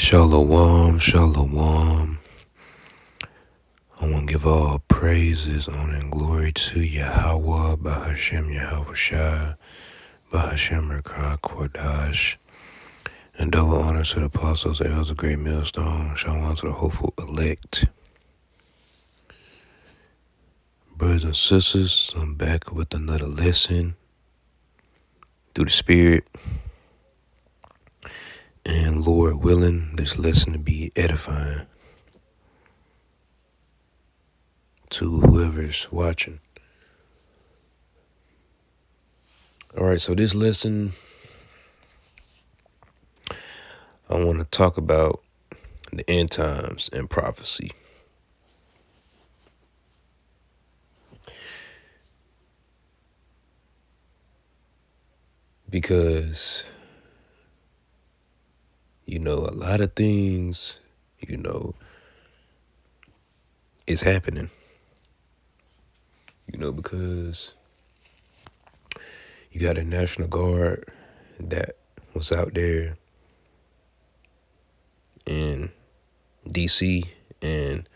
Shalom, shalom. I want to give all praises, honor, and glory to Yahweh, Bahashem Yahweh Shai, Bahashem Rekah Kodash, and double honor to the apostles, the elders, the great millstone, shalom to the hopeful elect. Brothers and sisters, I'm back with another lesson through the Spirit, and Lord willing, this lesson to be edifying to whoever's watching. All right, so this lesson, I want to talk about the end times and prophecy. Because, a lot of things, is happening. Because you got a National Guard that was out there in DC, and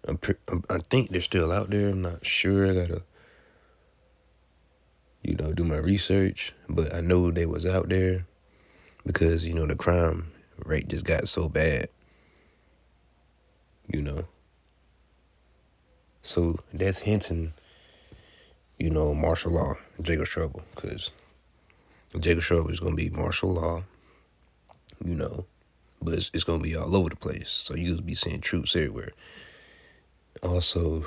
I think they're still out there. I'm not sure. I gotta, do my research, but I know they was out there because, the crime rate just got so bad, So that's hinting, martial law, Jacob's trouble, because Jacob's trouble is going to be martial law, but it's going to be all over the place. So you'll be seeing troops everywhere. Also,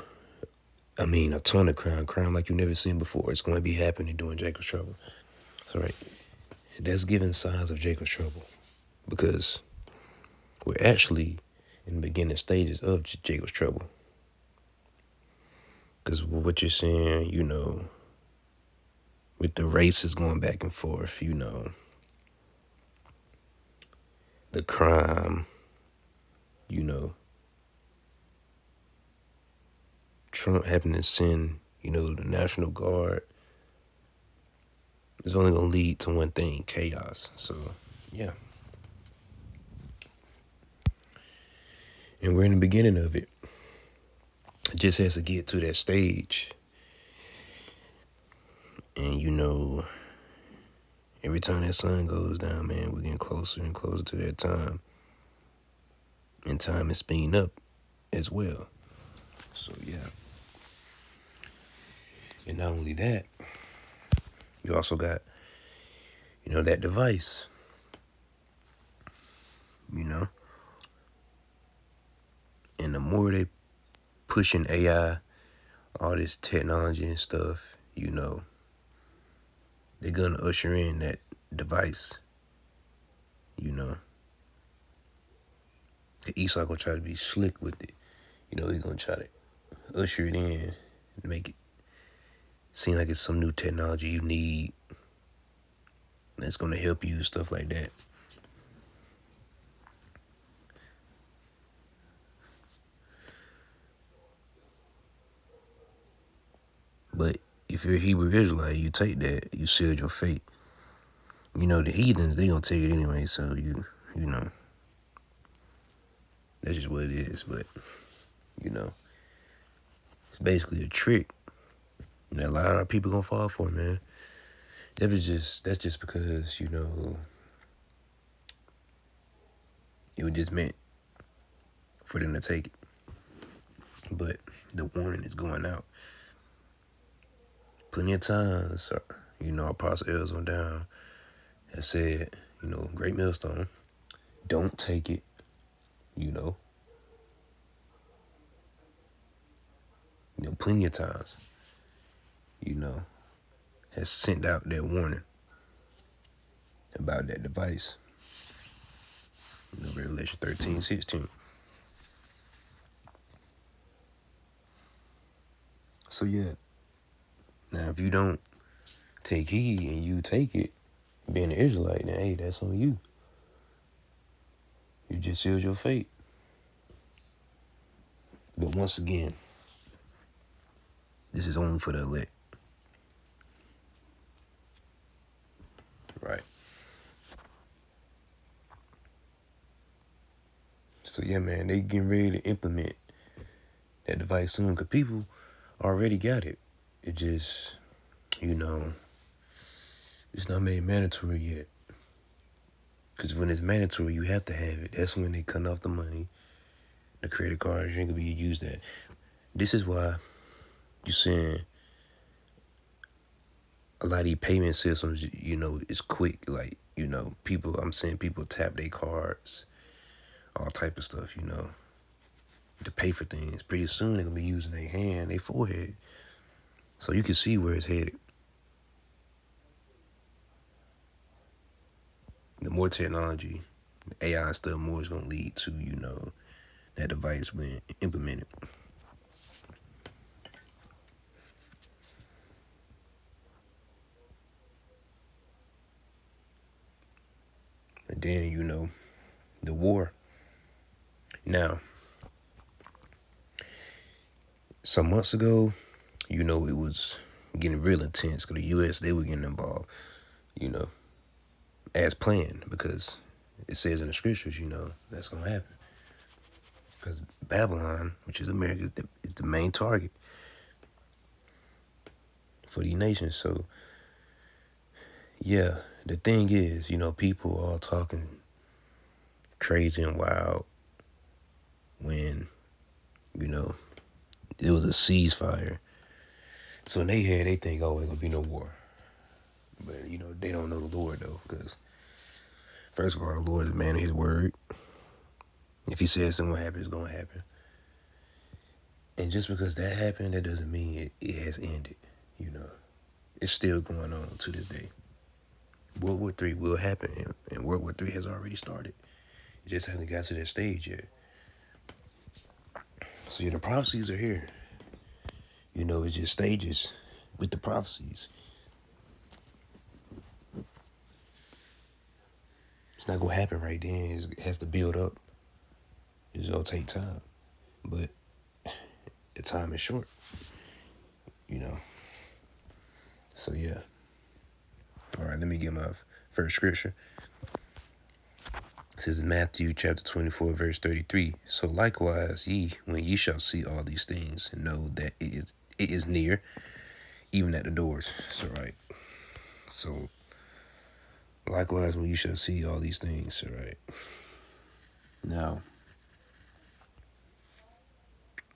a ton of crime like you've never seen before. It's going to be happening during Jacob's trouble. All right. That's giving signs of Jacob's trouble because we're actually in the beginning stages of Jacob's trouble. Because what you're seeing, with the races going back and forth, the crime, Trump having to send, the National Guard is only going to lead to one thing, chaos. So, yeah. And we're in the beginning of it. It just has to get to that stage. And, every time that sun goes down, man, we're getting closer and closer to that time. And time is speeding up as well. So, yeah. And not only that, you also got, that device, And the more they pushing AI, all this technology and stuff, they're going to usher in that device, Esau going to try to be slick with it. He's going to try to usher it in and make it seem like it's some new technology you need that's going to help you, stuff like that. But if you're a Hebrew Israelite, you take that, you sealed your fate. The heathens, they going to take it anyway, so that's just what it is. But, it's basically a trick that a lot of people going to fall for, man. That's just because, it was just meant for them to take it. But the warning is going out. Plenty of times, Apostle Els on down has said, Great Millstone, don't take it, plenty of times, has sent out that warning about that device. Revelation 13:16. So yeah. Now if you don't take heed and you take it, being an Israelite, then hey, that's on you. You just sealed your fate. But once again, this is only for the elect. Right. yeah, man, they getting ready to implement that device soon because people already got it. It just, you know, it's not made mandatory yet. Because when it's mandatory, you have to have it. That's when they cut off the money. The credit cards, you ain't gonna be use that. This is why you're seeing a lot of these payment systems, is quick. Like, I'm seeing people tap their cards, all type of stuff, to pay for things. Pretty soon they're gonna be using their hand, their forehead. So you can see where it's headed. The more technology, the AI and stuff more is gonna lead to, that device being implemented. And then, the war. Now, some months ago, it was getting real intense because the U.S., they were getting involved, as planned because it says in the scriptures, that's going to happen. Because Babylon, which is America, is the main target for these nations. So, yeah, the thing is, people all talking crazy and wild when, it was a ceasefire. So in their head, they think, oh, ain't gonna be no war. But, they don't know the Lord, though, because, first of all, the Lord is a man of his word. If he says something will happen, it's gonna happen. And just because that happened, that doesn't mean it has ended, It's still going on to this day. World War III will happen, and World War III has already started. It just hasn't got to that stage yet. So, yeah, the prophecies are here. It's just stages with the prophecies. It's not going to happen right then. It has to build up. It's going to take time. But the time is short, So, yeah. All right, let me get my first scripture. It says in Matthew chapter 24, verse 33. So likewise, ye, when ye shall see all these things, know that it is near, even at the doors. So, right. So, likewise, when you shall see all these things, all right. Now,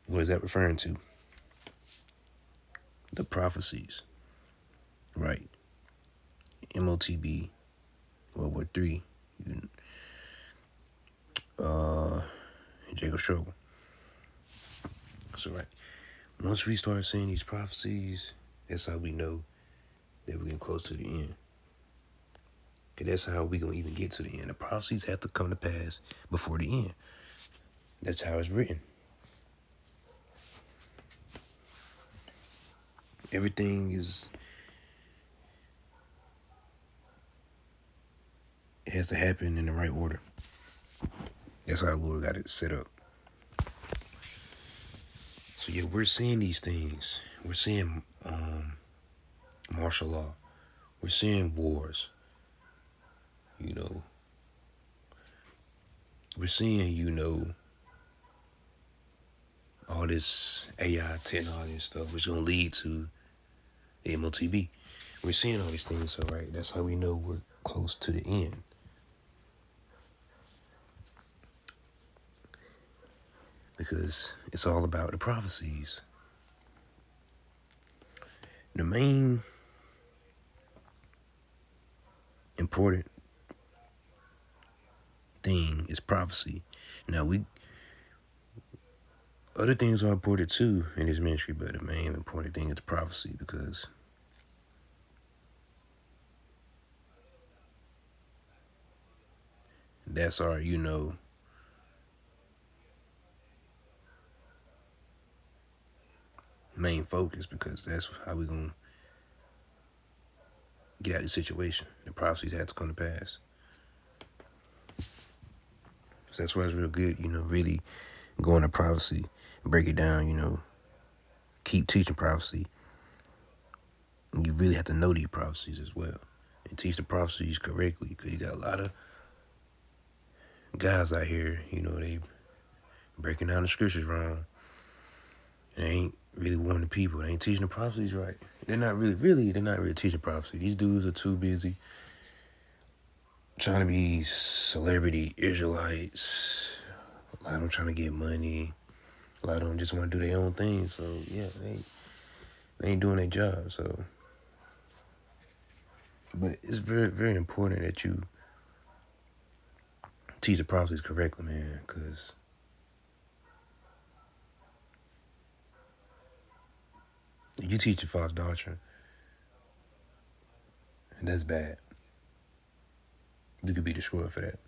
what is that referring to? The prophecies, right? MOTB, World War III, Jacob Trouble. So, right. Once we start seeing these prophecies, that's how we know that we're getting close to the end. Because that's how we're going to even get to the end. The prophecies have to come to pass before the end. That's how it's written. Everything has to happen in the right order. That's how the Lord got it set up. So, yeah, we're seeing these things. We're seeing martial law. We're seeing wars. We're seeing, all this AI technology and stuff, which is going to lead to the MOTB. We're seeing all these things, so, right, that's how we know we're close to the end. Because it's all about the prophecies. The main important thing is prophecy. Now, other things are important too in this ministry, but the main important thing is prophecy because that's our, main focus because that's how we're going to get out of the situation. The prophecies have to come to pass. So that's why it's real good, really go into prophecy, break it down, keep teaching prophecy. And you really have to know these prophecies as well and teach the prophecies correctly because you got a lot of guys out here, breaking down the scriptures wrong. They ain't really warning the people. They ain't teaching the prophecies right. They're not really teaching prophecy. These dudes are too busy trying to be celebrity Israelites. A lot of them trying to get money. A lot of them just want to do their own thing. So yeah, they ain't doing their job. So, but it's very, very important that you teach the prophecies correctly, man, because you teach a false doctrine, and that's bad. You could be destroyed for that.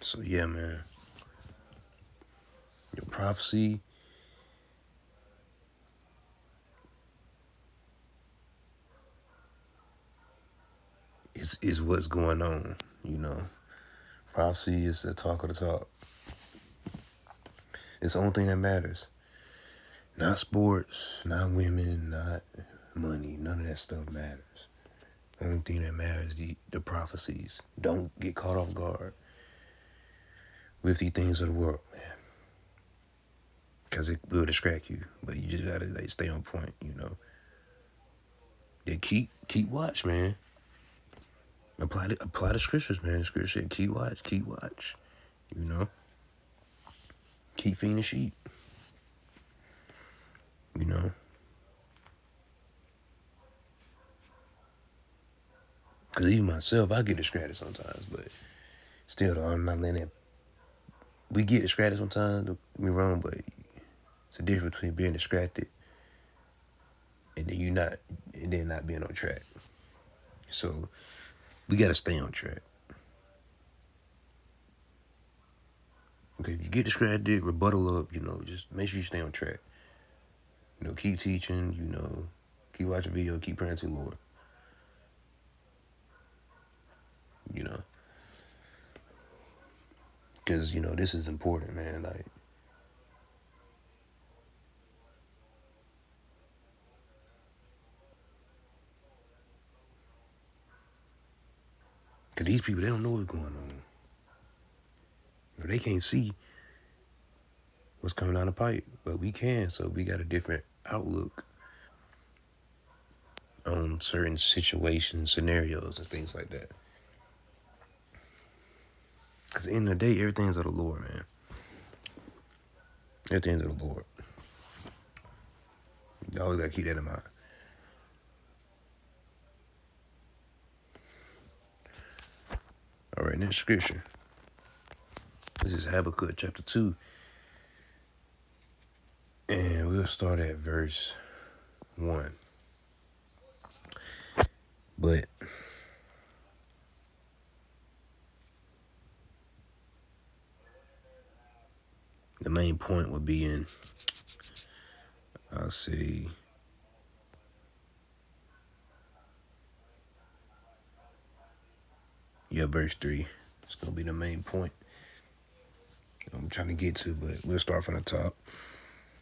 So yeah, man, your prophecy is what's going on. You know, prophecy is the talk of the talk. It's the only thing that matters. Not sports, not women, not money. None of that stuff matters. The only thing that matters is the prophecies. Don't get caught off guard with the things of the world, man. Because it will distract you. But you just gotta stay on point, you know. Yeah, keep watch, man. Apply the scriptures, man. The scripture said keep watch. You know. Keep feeding the sheep. You know. Because even myself, I get distracted sometimes, but still, though, I'm not letting it. We get distracted sometimes, don't get me wrong, but it's a difference between being distracted and then not being on track. So we gotta stay on track. Okay, if you get distracted, rebuttal up, you know, just make sure you stay on track. You know, keep teaching, you know, keep watching video, keep praying to the Lord. You know. Because, you know, this is important, man. Like, because these people, they don't know what's going on. They can't see what's coming down the pipe, but we can, so we got a different outlook on certain situations, scenarios, and things like that. Because at the end of the day, everything's of the Lord, man. Everything's of the Lord. You always got to keep that in mind. All right, next scripture. This is Habakkuk chapter 2. And we'll start at verse 1. But the main point would be in, I'll say, yeah, verse 3. It's going to be the main point I'm trying to get to, but we'll start from the top.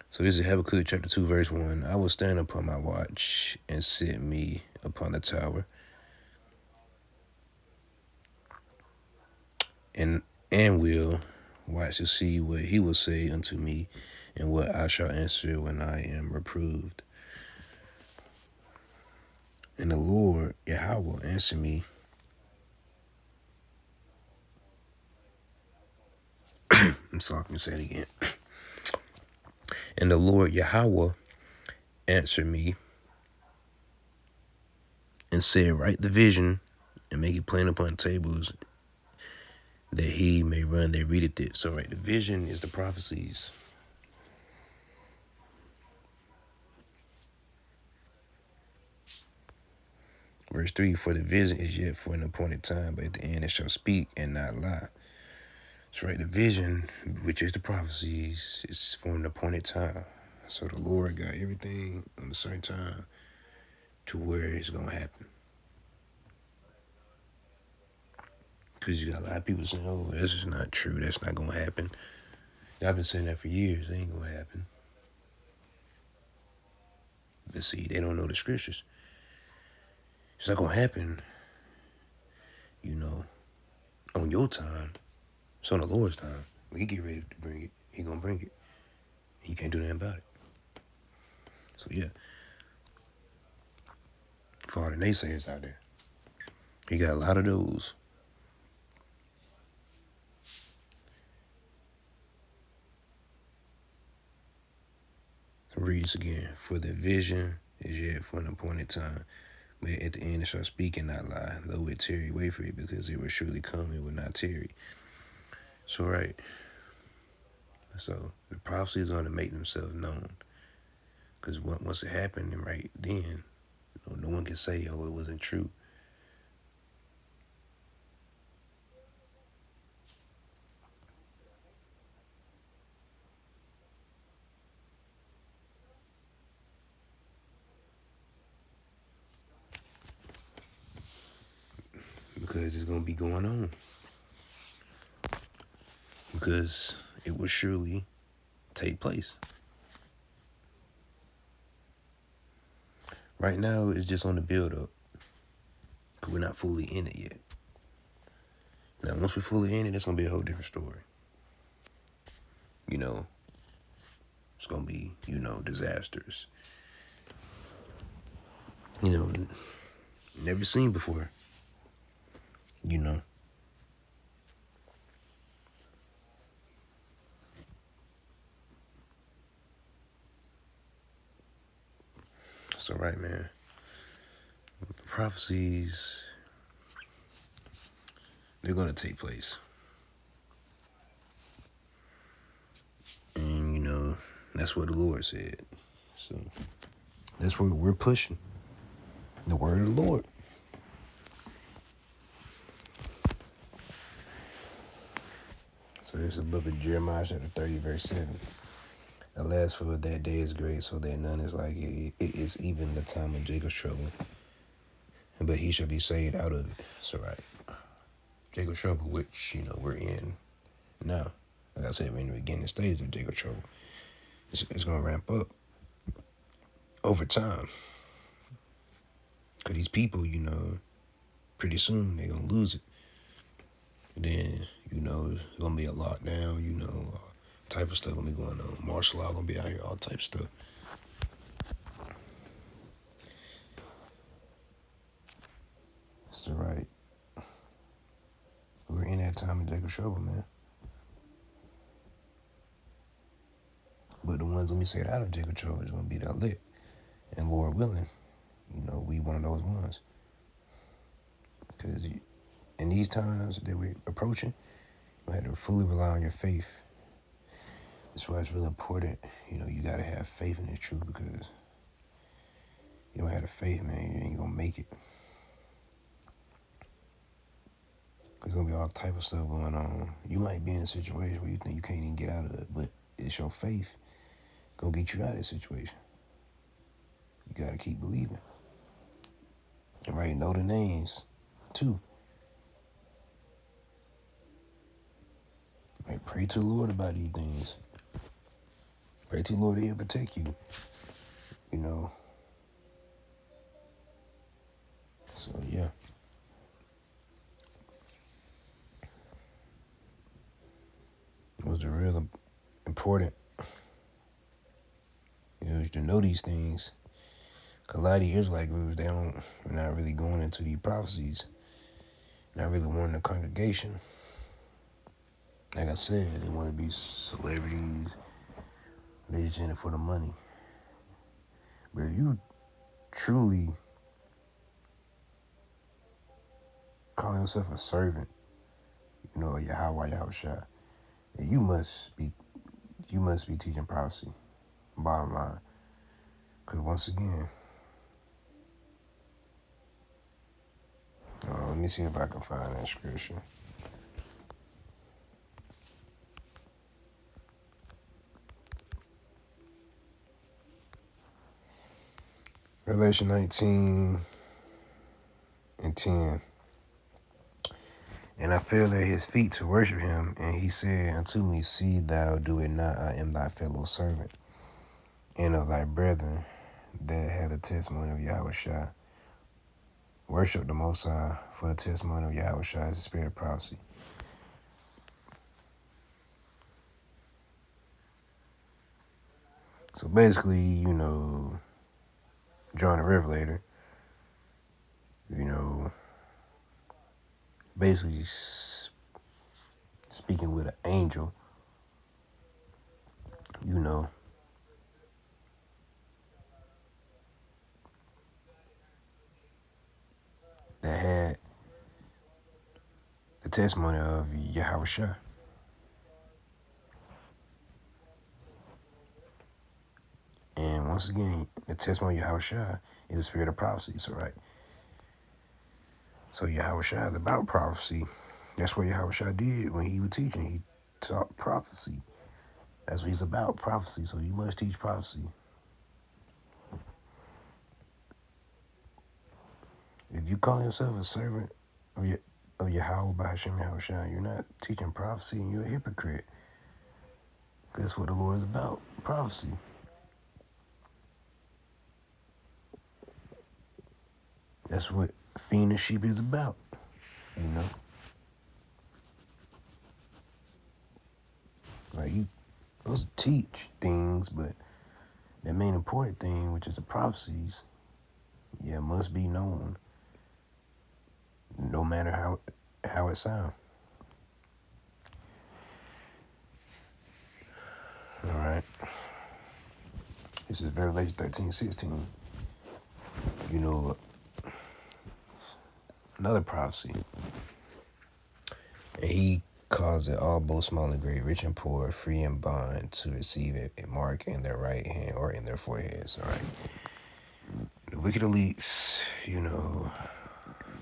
So this is Habakkuk chapter 2, verse 1. I will stand upon my watch and set me upon the tower, and will watch to see what he will say unto me, and what I shall answer when I am reproved. And the Lord Yahweh will answer me. I'm sorry, I can say it again. And the Lord Yahweh answered me and said, write the vision and make it plain upon tables, that he may run that readeth it. So, right, the vision is the prophecies. Verse 3, for the vision is yet for an appointed time, but at the end it shall speak and not lie. So, right, the vision, which is the prophecies, is for an appointed time. So the Lord got everything on a certain time to where it's going to happen. Because you got a lot of people saying, oh, this is not true. That's not going to happen. I've been saying that for years. It ain't going to happen. But see, they don't know the scriptures. It's not going to happen you know, on your time. It's on the Lord's time. When he get ready to bring it, he gonna bring it. He can't do nothing about it. So yeah, for all the naysayers out there, he got a lot of those. Read this again. For the vision is yet for an appointed time. But at the end it shall speak and not lie. Though it tarry, wait for it, because it will surely come, it will not tarry. So right. So the prophecy is going to make themselves known. Because once it happened, and right then, no one can say, oh, it wasn't true. Because it's going to be going on. Because it will surely take place. Right now, it's just on the build-up. Because we're not fully in it yet. Now, once we're fully in it, it's going to be a whole different story. You know, it's going to be, disasters. Never seen before. It's all right, man. The prophecies, they're going to take place. And, that's what the Lord said. So that's what we're pushing. The word of the Lord. So this is the book of Jeremiah chapter 30, verse 7. Alas, for that day is great, so that none is like it. It is even the time of Jacob's trouble, but he shall be saved out of it. So right. Jacob's trouble, which, we're in now. Like I said, we're in the beginning stages of Jacob's trouble. It's going to ramp up over time. Because these people, pretty soon they're going to lose it. And then, it's going to be a lockdown, type of stuff going to be going on. Martial law going to be out here, all type of stuff. That's right. We're in that time of Jacob's trouble, man. But the ones when we say it out of Jacob's trouble is going to be the elect. And Lord willing, we one of those ones. Because in these times that we're approaching, you have to fully rely on your faith. That's why it's really important. You got to have faith in this truth, because you don't have the faith, man, you ain't going to make it. There's going to be all type of stuff going on. You might be in a situation where you think you can't even get out of it, but it's your faith going to get you out of that situation. You got to keep believing. And right, know the names, too. Right, pray to the Lord about these things. Pray to the Lord that He'll protect you. So, yeah. It was real important, to know these things. Because a lot of the Israelite groups, they're not really going into these prophecies. Not really wanting a congregation. Like I said, they want to be celebrities. They just in it for the money. But if you truly call yourself a servant, of Yahweh Yahushua, you must be teaching prophecy. Bottom line. Because once again, let me see if I can find that scripture. Revelation 19 and 10. And I fell at his feet to worship him, and he said unto me, see thou do it not, I am thy fellow servant, and of thy brethren that have the testimony of Yahushua. Worship the Most High, for the testimony of Yahweh Shai is the spirit of prophecy. So basically, John the Revelator, basically speaking with an angel, you know, that had the testimony of Yahweh Shai. And once again, the testimony of Yahweh Shai is the spirit of prophecy. So, right. So Yahweh Shai is about prophecy. That's what Yahweh Shai did when he was teaching. He taught prophecy. That's what he's about, prophecy. So you must teach prophecy. If you call yourself a servant of Yahweh by Hashem Yahweh Shai, you're not teaching prophecy and you're a hypocrite. That's what the Lord is about, prophecy. That's what feeding the sheep is about, Like, you supposed to teach things, but the main important thing, which is the prophecies, must be known, no matter how it sounds. All right. This is Revelation 13:16. Another prophecy. And he caused it all, both small and great, rich and poor, free and bond, to receive a mark in their right hand or in their foreheads. All right. The wicked elites,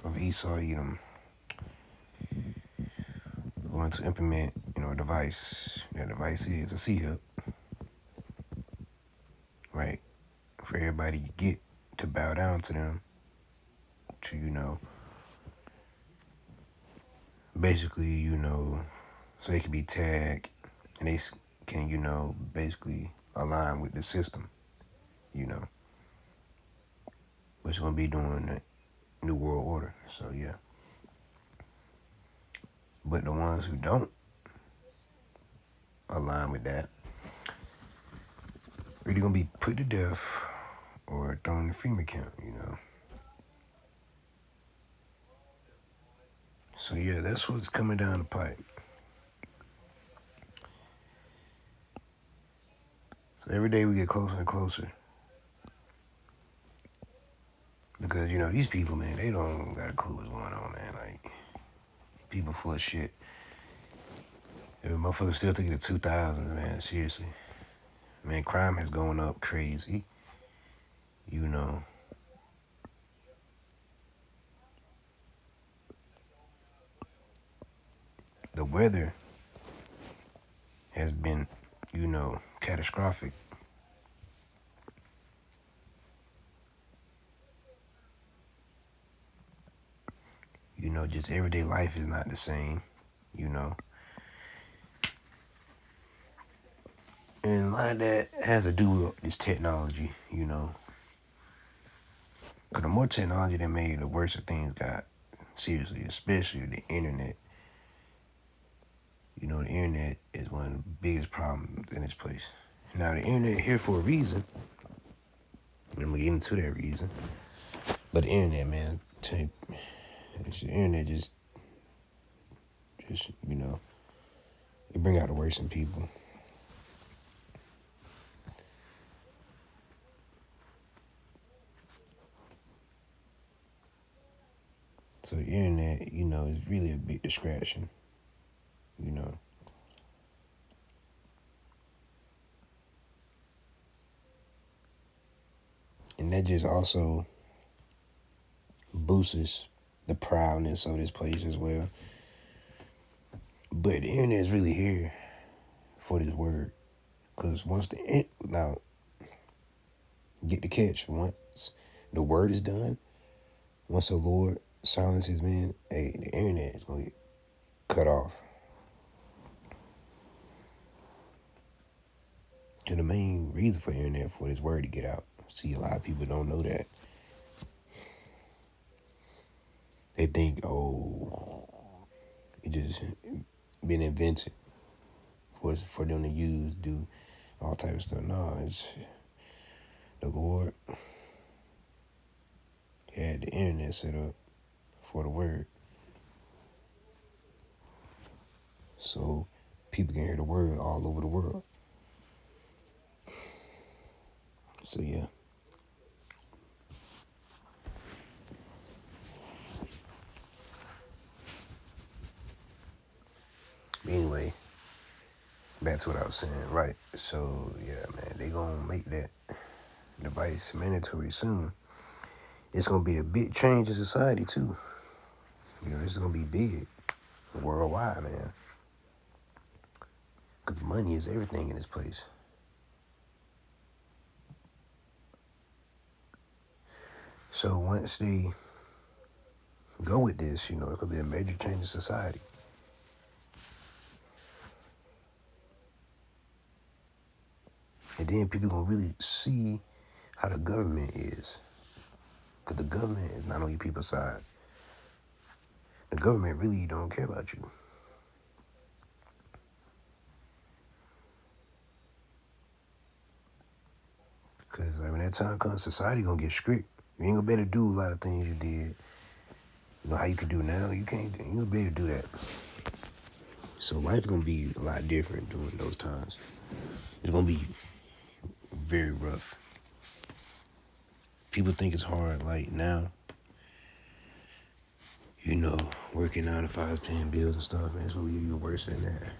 of Esau, Edom, going to implement, a device. That device is a seal, right? For everybody to get to bow down to them, to, basically, so they can be tagged and they can, basically align with the system, which is going to be doing the New World Order. So, yeah. But the ones who don't align with that, really going to be put to death or thrown in the FEMA camp, So, yeah, that's what's coming down the pipe. So every day we get closer and closer. Because, these people, man, they don't got a clue what's going on, man. Like, people full of shit. If motherfuckers still think the 2000s, man, seriously. Man, crime has gone up crazy. The weather has been, catastrophic. Just everyday life is not the same, And a lot of that has to do with this technology, Because the more technology they made, the worse the things got. Seriously, especially the internet. The internet is one of the biggest problems in this place. Now, the internet here for a reason. I'm going to get into that reason. But the internet, man, the internet just, it bring out the worst in people. So the internet, is really a big distraction, And that just also boosts the proudness of this place as well. But the internet is really here for this word. Because now, get the catch, once the word is done, once the Lord silences men, hey, the internet is going to get cut off. And the main reason for the internet for this word to get out. See, a lot of people don't know that. They think, oh, it just been invented for them to use, do all type of stuff. No, it's the Lord had the internet set up for the word, so people can hear the word all over the world. So yeah. Anyway, back to what I was saying. Right. So yeah, man, they gonna make that device mandatory soon. It's gonna be a big change in society too. You know, it's gonna be big worldwide, man. Cause money is everything in this place. So once they go with this, you know, it could be a major change in society. And then people gonna really see how the government is. Cause the government is not on your people's side. The government really don't care about you. Cause like when that time comes, society gonna get strict. You ain't gonna be able to do a lot of things you did. You know how you can do now? You can't. You ain't gonna be able to do that. So life gonna be a lot different during those times. It's gonna be very rough. People think it's hard like now. You know, working 9 to 5, paying bills and stuff, man. It's gonna be even worse than that.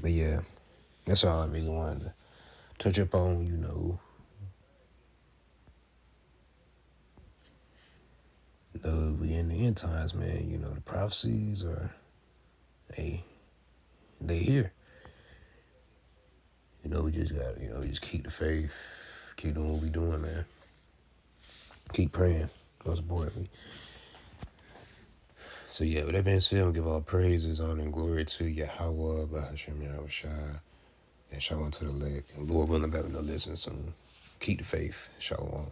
But yeah, that's all I really wanted to touch up on, you know. We in the end times, man. You know, the prophecies are, hey, they here. You know, we just got, you know, just keep the faith, keep doing what we doing, man. Keep praying, most importantly. So yeah, with that being said, I'm gonna give all praises, honor, and glory to Yahweh, Bahashem Yahweh Shai, and shalom to the leg. And Lord willing, back with no listen soon. Keep the faith. Shalom.